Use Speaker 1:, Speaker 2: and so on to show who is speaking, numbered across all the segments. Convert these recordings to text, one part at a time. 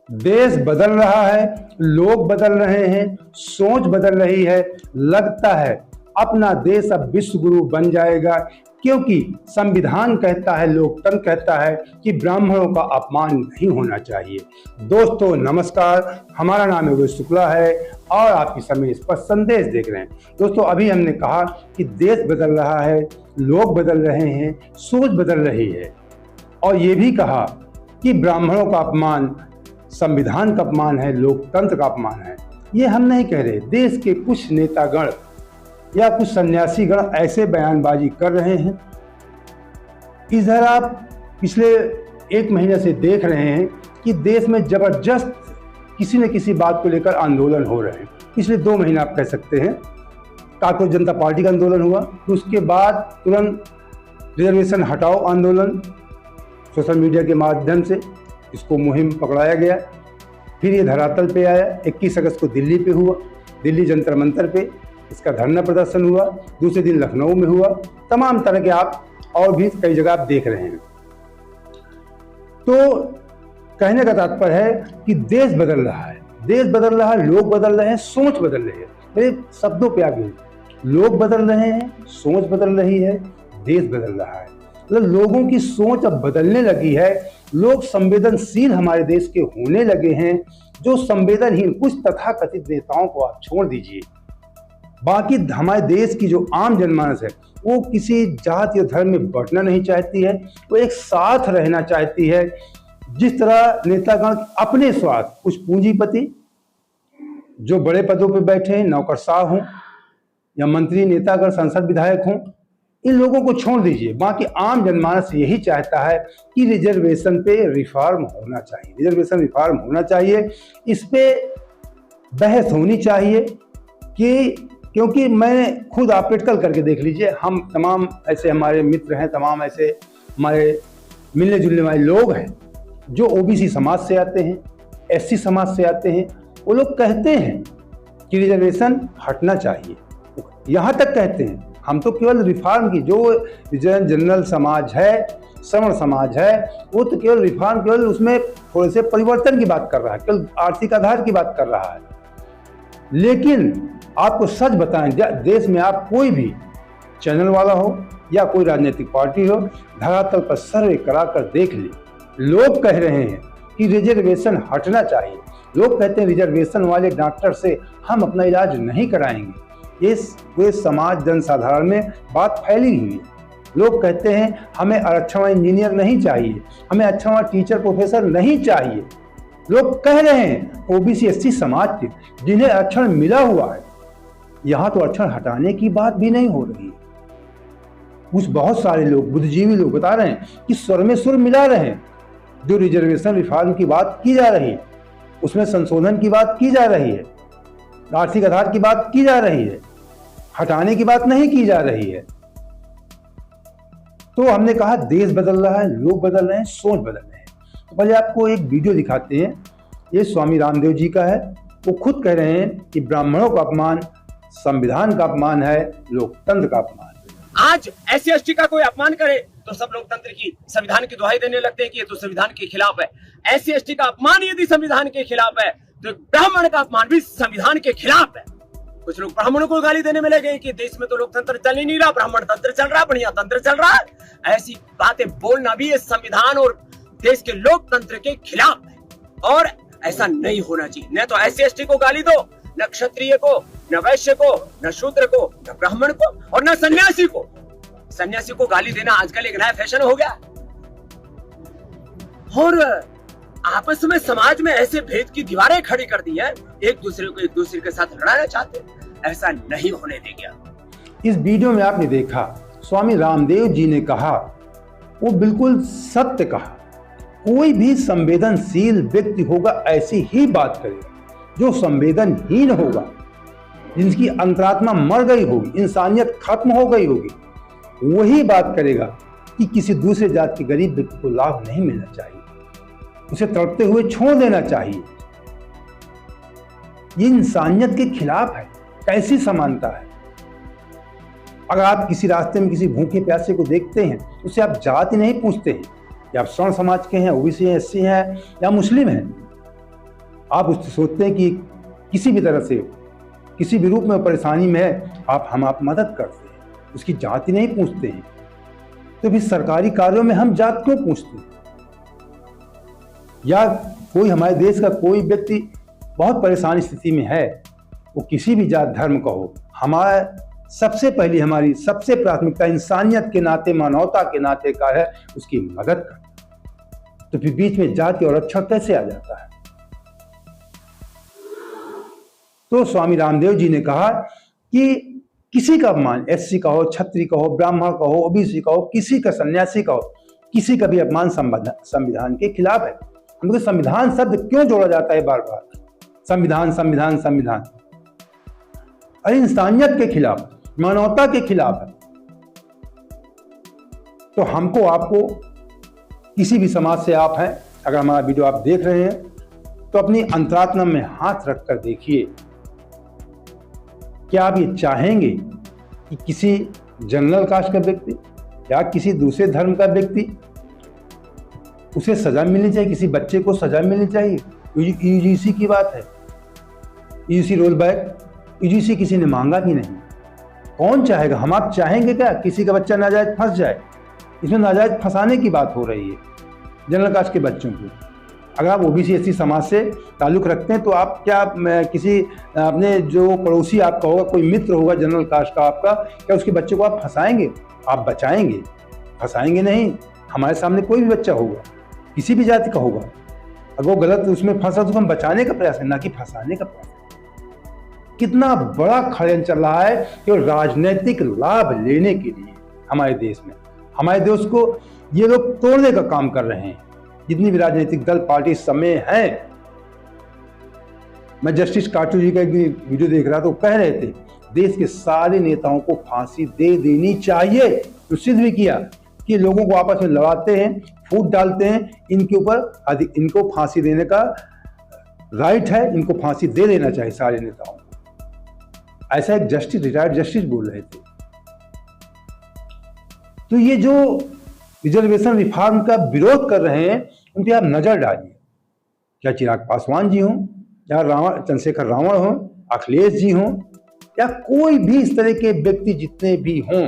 Speaker 1: देश बदल रहा है, लोग बदल रहे हैं, सोच बदल रही है। लगता है अपना देश अब विश्व गुरु बन जाएगा, क्योंकि संविधान कहता है, लोकतंत्र कहता है कि ब्राह्मणों का अपमान नहीं होना चाहिए। दोस्तों नमस्कार, हमारा नाम योगेश शुक्ला है और आपकी समय इस पर संदेश देख रहे हैं। दोस्तों अभी हमने कहा कि देश बदल रहा है, लोग बदल रहे हैं, सोच बदल रही है, और ये भी कहा कि ब्राह्मणों का अपमान संविधान का अपमान है, लोकतंत्र का अपमान है। ये हम नहीं कह रहे, देश के कुछ नेतागण या कुछ सन्यासीगण ऐसे बयानबाजी कर रहे हैं। इधर आप पिछले एक महीने से देख रहे हैं कि देश में जबरदस्त किसी न किसी बात को लेकर आंदोलन हो रहे हैं। पिछले 2 महीने आप कह सकते हैं कांग्रेस जनता पार्टी का आंदोलन हुआ, तो उसके बाद तुरंत रिजर्वेशन हटाओ आंदोलन सोशल मीडिया के माध्यम से इसको मुहिम पकड़ाया गया। फिर ये धरातल पे आया, 21 अगस्त को दिल्ली पे हुआ, दिल्ली जंतर मंतर पे इसका धरना प्रदर्शन हुआ। दूसरे दिन लखनऊ में हुआ। तमाम तरह के आप और भी कई जगह आप देख रहे हैं। तो कहने का तात्पर्य है कि देश बदल रहा है, देश बदल रहा है, लोग बदल रहे हैं, सोच बदल रही है। मेरे शब्दों पे आ गए, लोग बदल रहे हैं, सोच बदल रही है, देश बदल रहा है। मतलब लोगों की सोच अब बदलने लगी है। लोग संवेदनशील हमारे देश के होने लगे हैं। जो संवेदनहीन कुछ तथाकथित नेताओं को आप छोड़ दीजिए, बाकी हमारे देश की जो आम जनमानस है वो किसी जात या धर्म में बंटना नहीं चाहती है, वो एक साथ रहना चाहती है। जिस तरह नेतागण अपने स्वार्थ, कुछ पूंजीपति जो बड़े पदों पर बैठे हैं, नौकरशाह हों या मंत्री नेतागण संसद विधायक हों, इन लोगों को छोड़ दीजिए। बाकी आम जनमानस यही चाहता है कि रिजर्वेशन पे रिफॉर्म होना चाहिए, रिजर्वेशन रिफॉर्म होना चाहिए। इस पे बहस होनी चाहिए क्योंकि मैं खुद आप प्रैक्टिकल करके देख लीजिए। हम तमाम ऐसे हमारे मित्र हैं, तमाम ऐसे हमारे मिलने जुलने वाले लोग हैं जो ओबीसी समाज से आते हैं, एससी समाज से आते हैं। वो लोग कहते हैं कि रिजर्वेशन हटना चाहिए, यहाँ तक कहते हैं। हम तो केवल रिफॉर्म की, जो जनरल समाज है, श्रमण समाज है, वो तो केवल रिफॉर्म, केवल उसमें थोड़े से परिवर्तन की बात कर रहा है, केवल आर्थिक आधार की बात कर रहा है। लेकिन आपको सच बताएं, देश में आप कोई भी चैनल वाला हो या कोई राजनीतिक पार्टी हो, धरातल पर सर्वे कराकर देख ले, लोग कह रहे हैं कि रिजर्वेशन हटना चाहिए। लोग कहते हैं रिजर्वेशन वाले डॉक्टर से हम अपना इलाज नहीं कराएंगे। इस पूरे समाज जनसाधारण में बात फैली हुई है। लोग कहते हैं हमें आरक्षण इंजीनियर नहीं चाहिए, हमें अच्छा टीचर प्रोफेसर नहीं चाहिए। लोग कह रहे हैं ओबीसी एससी समाज के जिन्हें आरक्षण मिला हुआ है, यहाँ तो आरक्षण हटाने की बात भी नहीं हो रही है। कुछ बहुत सारे लोग, बुद्धिजीवी लोग बता रहे हैं कि स्वर में सुर मिला रहे हैं। जो रिजर्वेशन रिफॉर्म की बात की जा रही है, उसमें संशोधन की बात की जा रही है, आर्थिक आधार की बात की जा रही है, हटाने की बात नहीं की जा रही है। तो हमने कहा देश बदल रहा है, लोग बदल रहे हैं, सोच बदल रहे हैं। तो पहले आपको एक वीडियो दिखाते हैं। ये स्वामी रामदेव जी का है। वो खुद कह रहे हैं कि ब्राह्मणों का अपमान संविधान का अपमान है, लोकतंत्र का अपमान है।
Speaker 2: आज एससी एसटी का कोई अपमान करे तो सब लोकतंत्र की, संविधान की दुहाई देने लगते हैं कि ये तो संविधान के खिलाफ है। एससी एसटी का अपमान यदि संविधान के खिलाफ है तो ब्राह्मण का अपमान भी संविधान के खिलाफ है। कुछ लोग ब्राह्मणों को गाली देने में लगे कि देश में तो लोकतंत्र चल ही नहीं रहा, ब्राह्मण तंत्र चल रहा, बढ़िया तंत्र चल रहा है। ऐसी बातें बोलना भी ये संविधान और देश के लोकतंत्र के खिलाफ है, और ऐसा नहीं होना चाहिए। न तो एससी एसटी को गाली दो, न क्षत्रिय को, न वैश्य को, न शूद्र को, न ब्राह्मण को, और न सन्यासी को। सन्यासी को गाली देना आजकल एक नया फैशन हो गया। और आपस में समाज में ऐसे भेद की दीवारें खड़ी कर दी है, एक दूसरे के साथ लड़ाना चाहते हैं। ऐसा नहीं होने देंगे।
Speaker 1: इस वीडियो में आपने देखा स्वामी रामदेव जी ने कहा, वो बिल्कुल सत्य कहा। कोई भी संवेदनशील व्यक्ति होगा ऐसी ही बात करेगा। जो संवेदनहीन होगा, जिनकी अंतरात्मा मर गई होगी, इंसानियत खत्म हो गई होगी, वही बात करेगा कि किसी दूसरे जात के गरीब व्यक्ति को लाभ नहीं मिलना चाहिए, उसे तड़पते हुए छोड़ देना चाहिए। ये इंसानियत के खिलाफ है। कैसी समानता है? अगर आप किसी रास्ते में किसी भूखे प्यासे को देखते हैं, उससे आप जाति नहीं पूछते हैं कि आप स्वर्ण समाज के हैं, ओबीसी हैं, एससी हैं या मुस्लिम हैं। आप उससे सोचते हैं कि किसी भी तरह से किसी भी रूप में परेशानी में है, आप मदद करते हैं, उसकी जाति नहीं पूछते हैं। तो फिर सरकारी कार्यों में हम जात क्यों पूछते हैं? या कोई हमारे देश का कोई व्यक्ति बहुत परेशानी स्थिति में है, वो किसी भी जात धर्म का हो, हमारी सबसे प्राथमिकता इंसानियत के नाते, मानवता के नाते का है उसकी मदद करना। तो फिर बीच में जाति और अक्षर कैसे आ जाता है? तो स्वामी रामदेव जी ने कहा कि किसी का अपमान, एससी का हो, क्षत्रिय का हो, ब्राह्मण का हो, ओबीसी का हो, किसी का, सन्यासी का हो, किसी का भी अपमान संविधान के खिलाफ है। हमको संविधान शब्द क्यों जोड़ा जाता है बार बार? संविधान संविधान संविधान, अरे इंसानियत के खिलाफ, मानवता के खिलाफ है। तो हमको, आपको, किसी भी समाज से आप हैं, अगर हमारा वीडियो आप देख रहे हैं तो अपनी अंतरात्मा में हाथ रखकर देखिए, क्या आप ये चाहेंगे कि किसी जनरल कास्ट का व्यक्ति या किसी दूसरे धर्म का व्यक्ति, उसे सजा मिलनी चाहिए, किसी बच्चे को सजा मिलनी चाहिए? यूजीसी की बात है, यूजीसी रोल बैक, यूजीसी किसी ने मांगा भी नहीं। कौन चाहेगा? हम आप चाहेंगे क्या किसी का बच्चा नाजायज फंस जाए? इसमें नाजायज फंसाने की बात हो रही है जनरल कास्ट के बच्चों को। अगर आप ओबीसी एससी समाज से ताल्लुक़ रखते हैं तो आप क्या किसी अपने जो पड़ोसी आपका होगा, कोई मित्र होगा जनरल कास्ट का आपका, क्या उसके बच्चे को आप फंसाएंगे? आप बचाएंगे? फंसाएंगे नहीं। हमारे सामने कोई भी बच्चा होगा, किसी भी जाति का होगा, अगर वो गलत उसमें फंसा तो हम बचाने का प्रयास है, ना कि फंसाने का प्रयास। कितना बड़ा षड्यंत्र चल रहा है कि राजनीतिक लाभ लेने के लिए हमारे देश में, हमारे देश को ये लोग तोड़ने का काम कर रहे हैं। जितनी भी राजनीतिक दल, पार्टी समय है, मैं जस्टिस काटू जी का एक वीडियो देख रहा था, वो कह रहे थे देश के सारे नेताओं को फांसी दे देनी चाहिए। तो सिद्ध भी किया कि लोगों को आपस में लड़ाते हैं, फूट डालते हैं, इनके ऊपर इनको फांसी देने का राइट है, इनको फांसी दे देना चाहिए सारे नेताओं को। ऐसा एक जस्टिस, रिटायर्ड जस्टिस बोल रहे थे। तो ये जो रिजर्वेशन रिफॉर्म का विरोध कर रहे हैं, उन पर आप नजर डालिए। क्या चिराग पासवान जी हों, या चंद्रशेखर रावण हों, अखिलेश जी हों, या कोई भी इस तरह के व्यक्ति जितने भी हों,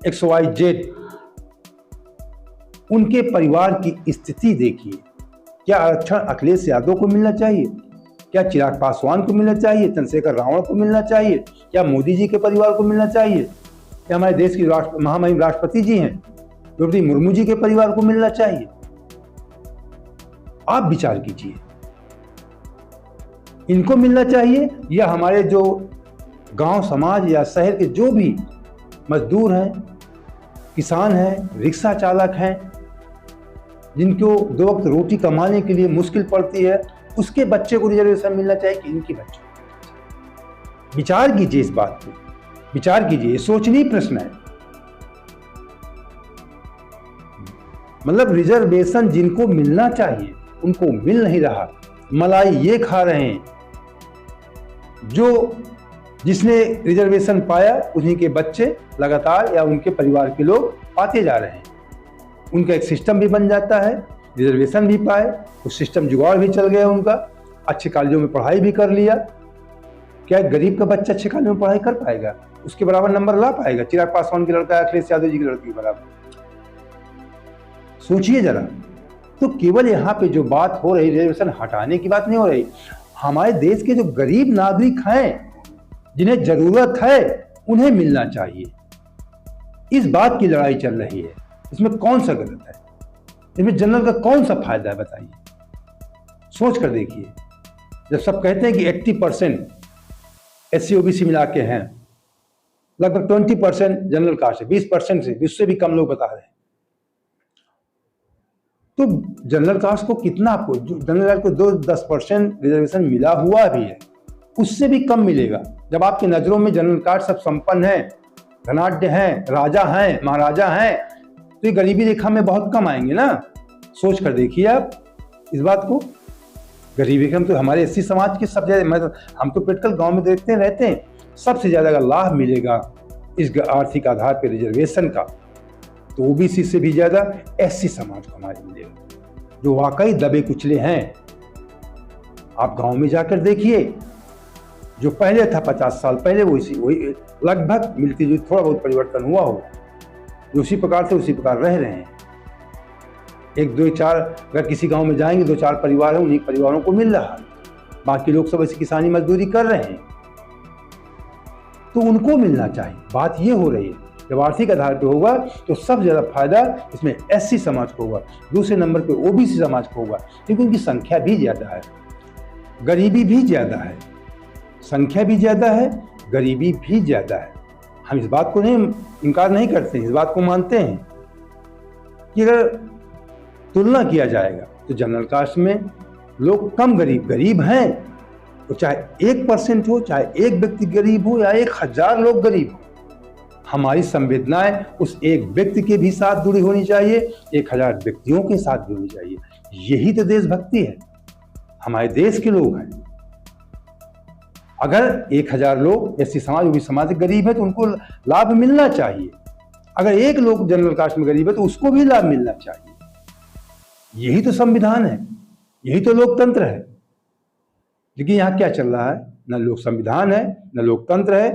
Speaker 1: XYZ, उनके परिवार की स्थिति देखिए। क्या आरक्षण अखिलेश यादव को मिलना चाहिए? क्या चिराग पासवान को मिलना चाहिए? चंद्रशेखर रावण को मिलना चाहिए? क्या मोदी जी के परिवार को मिलना चाहिए? क्या हमारे देश की महामहिम राष्ट्रपति जी हैं द्रौपदी मुर्मू जी के परिवार को मिलना चाहिए? आप विचार कीजिए, इनको मिलना चाहिए या हमारे जो गांव समाज या शहर के जो भी मजदूर हैं, किसान हैं, रिक्शा चालक हैं, जिनको 2 वक्त रोटी कमाने के लिए मुश्किल पड़ती है, उसके बच्चे को रिजर्वेशन मिलना चाहिए कि इनके बच्चे को? विचार कीजिए इस बात को, विचार कीजिए, ये सोचनीय प्रश्न है। मतलब रिजर्वेशन जिनको मिलना चाहिए उनको मिल नहीं रहा। मलाई ये खा रहे हैं, जो जिसने रिजर्वेशन पाया उन्हीं के बच्चे लगातार या उनके परिवार के लोग पाते जा रहे हैं। उनका एक सिस्टम भी बन जाता है, रिजर्वेशन भी पाए, उस सिस्टम जुगाड़ भी चल गया उनका, अच्छे कॉलेजों में पढ़ाई भी कर लिया। क्या गरीब का बच्चा अच्छे कॉलेज में पढ़ाई कर पाएगा? उसके बराबर नंबर ला पाएगा चिराग पासवान की लड़का, अखिलेश यादव जी की लड़की के बराबर? सोचिए जरा। तो केवल यहाँ पे जो बात हो रही, रिजर्वेशन हटाने की बात नहीं हो रही। हमारे देश के जो गरीब नागरिक हैं, जिन्हें जरूरत है, उन्हें मिलना चाहिए। इस बात की लड़ाई चल रही है। इसमें कौन सा गलत है? इसमें जनरल का कौन सा फायदा है? बताइए, सोच कर देखिए। जब सब कहते हैं कि 80% SC OBC मिला के हैं, लगभग 20% जनरल कास्ट है, 20% से उससे भी कम लोग बता रहे हैं। तो जनरल कास्ट को कितना, आपको जनरल कास्ट को 10% रिजर्वेशन मिला हुआ भी है, उससे भी कम मिलेगा। जब आपकी नजरों में जनरल कास्ट सब संपन्न है, धनाढ्य हैं, राजा हैं, महाराजा हैं, तो ये गरीबी रेखा में बहुत कम आएंगे ना। सोच कर देखिए आप इस बात को। गरीबी रेखा में तो हमारे SC समाज के सब ज्यादा, हम तो प्रैक्टिकल गांव में देखते रहते हैं, सबसे ज्यादा अगर लाभ मिलेगा इस आर्थिक आधार पर रिजर्वेशन का, तो OBC से भी ज्यादा SC समाज को हमारे मिलेगा, जो वाकई दबे कुचले हैं। आप गांव में जाकर देखिए, जो पहले था 50 साल पहले वही लगभग मिलती जुलती, थोड़ा बहुत परिवर्तन हुआ होगा, जो उसी प्रकार से उसी प्रकार रह रहे हैं। एक दो चार, अगर किसी गांव में जाएंगे 2-4 परिवार हैं, उन्हीं परिवारों को मिल रहा है, बाकी लोग सब ऐसी किसानी मजदूरी कर रहे हैं, तो उनको मिलना चाहिए। बात ये हो रही है, जब आर्थिक आधार पे होगा तो सबसे ज़्यादा फायदा इसमें एससी समाज को होगा, दूसरे नंबर पे ओबीसी समाज को होगा, क्योंकि उनकी संख्या भी ज़्यादा है, गरीबी भी ज़्यादा है, संख्या भी ज़्यादा है, गरीबी भी ज़्यादा है। हम इस बात को नहीं इनकार नहीं करते हैं, इस बात को मानते हैं कि अगर तुलना किया जाएगा तो जनरल कास्ट में लोग कम गरीब हैं, तो चाहे 1% हो, चाहे एक व्यक्ति गरीब हो या 1000 लोग गरीब हो, हमारी संवेदनाएं उस एक व्यक्ति के भी साथ जुड़ी होनी चाहिए, 1000 व्यक्तियों के साथ जुड़नी चाहिए। यही तो देशभक्ति है, हमारे देश के लोग हैं। अगर 1000 लोग एससी समाज ओबीसी समाज गरीब है तो उनको लाभ मिलना चाहिए, अगर एक लोग जनरल कास्ट में गरीब है तो उसको भी लाभ मिलना चाहिए। यही तो संविधान है, यही तो लोकतंत्र है। लेकिन यहाँ क्या चल रहा है, न लोक संविधान है न लोकतंत्र है।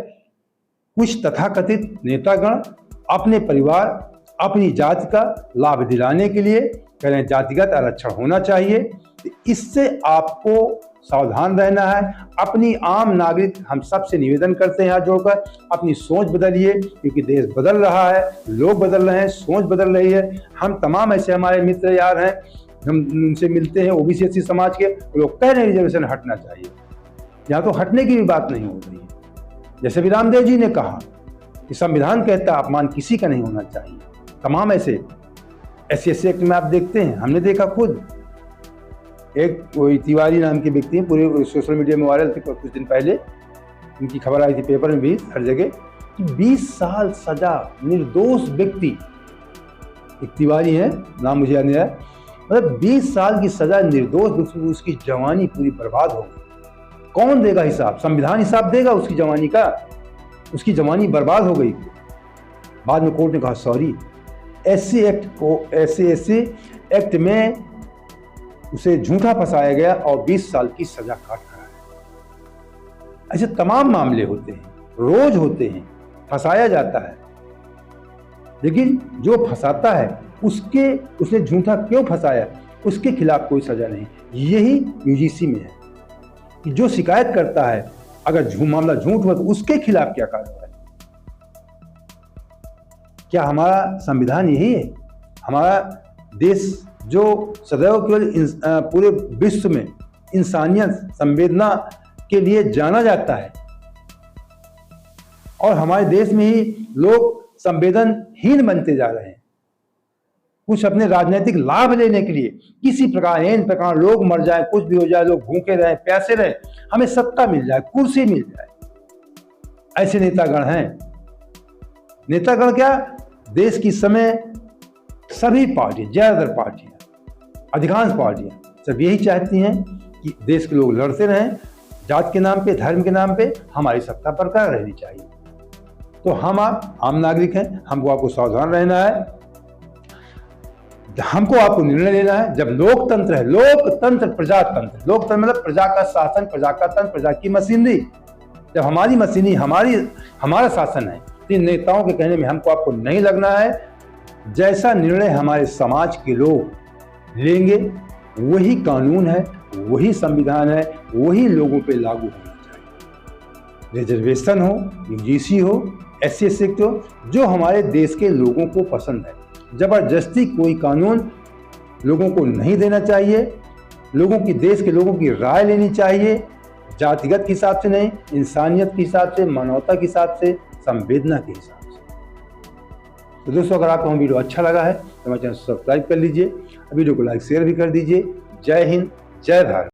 Speaker 1: कुछ तथाकथित नेतागण अपने परिवार अपनी जाति का लाभ दिलाने के लिए कह रहे हैं जातिगत आरक्षण होना चाहिए। तो इससे आपको सावधान रहना है। अपनी आम नागरिक हम सबसे निवेदन करते हैं हाथ जोड़कर, अपनी सोच बदलिए, क्योंकि देश बदल रहा है, लोग बदल रहे हैं, सोच बदल रही है। हम तमाम ऐसे हमारे मित्र यार हैं, हम उनसे मिलते हैं ओबीसी एससी समाज के, लोग कह रहे हैं रिजर्वेशन हटना चाहिए। यहाँ तो हटने की भी बात नहीं हो रही है। जैसे भी रामदेव जी ने कहा कि संविधान कहता है अपमान किसी का नहीं होना चाहिए। तमाम ऐसे SC एक्ट में आप देखते हैं, हमने देखा खुद, एक कोई तिवारी नाम के व्यक्ति हैं, पूरे सोशल मीडिया में वायरल थे कुछ दिन पहले, उनकी खबर आई थी पेपर में भी हर जगह कि 20 साल सजा निर्दोष व्यक्ति, एक तिवारी है नाम मुझे याद नहीं आया, मतलब 20 साल की सजा निर्दोष, उसकी जवानी पूरी बर्बाद हो गई। कौन देगा हिसाब? संविधान हिसाब देगा उसकी जवानी का? उसकी जवानी बर्बाद हो गई। बाद में कोर्ट ने कहा सॉरी, SC एक्ट में उसे झूठा फंसाया गया और 20 साल की सजा काट रहा है। ऐसे तमाम मामले होते हैं, रोज होते हैं, फंसाया जाता है, लेकिन जो फंसाता है उसने झूठा क्यों फंसाया, उसके खिलाफ कोई सजा नहीं। यही UGC में है कि जो शिकायत करता है, अगर मामला झूठ हुआ तो उसके खिलाफ क्या कार्रवाई। क्या हमारा संविधान यही है? हमारा देश जो सदैव केवल पूरे विश्व में इंसानियत संवेदना के लिए जाना जाता है, और हमारे देश में ही लोग संवेदनहीन बनते जा रहे हैं। कुछ अपने राजनीतिक लाभ लेने के लिए किसी प्रकार इन प्रकार लोग मर जाए, कुछ भी हो जाए, लोग भूखे रहे, प्यासे रहे, हमें सत्ता मिल जाए, कुर्सी मिल जाए, ऐसे नेतागण हैं। नेतागण क्या, देश की समय सभी पार्टी, ज्यादातर पार्टियां, अधिकांश पार्टियां सब यही चाहती हैं कि देश के लोग लड़ते रहें, जात के नाम पे, धर्म के नाम पे, हमारी सत्ता बरकरार रहनी चाहिए। तो हम आप आम नागरिक हैं, हमको आपको सावधान रहना है, हमको आपको निर्णय लेना है। जब लोकतंत्र है, लोकतंत्र प्रजातंत्र, लोकतंत्र मतलब प्रजा का शासन, प्रजा का तंत्र, प्रजा की मशीनरी। जब हमारी मशीनरी हमारा शासन है, तो नेताओं के कहने में हमको आपको नहीं लगना है। जैसा निर्णय हमारे समाज के लोग लेंगे वही कानून है, वही संविधान है, वही लोगों पे लागू होना चाहिए। रिजर्वेशन हो, UGC हो, SC एक्ट हो, जो हमारे देश के लोगों को पसंद है। जबरदस्ती कोई कानून लोगों को नहीं देना चाहिए। लोगों की, देश के लोगों की राय लेनी चाहिए, जातिगत के हिसाब से नहीं, इंसानियत के हिसाब से, मानवता के हिसाब से, संवेदना के हिसाब से। तो दोस्तों, अगर आपको वीडियो अच्छा लगा है तो हमारे चैनल सब्सक्राइब कर लीजिए, वीडियो को लाइक शेयर भी कर दीजिए। जय हिंद, जय भारत।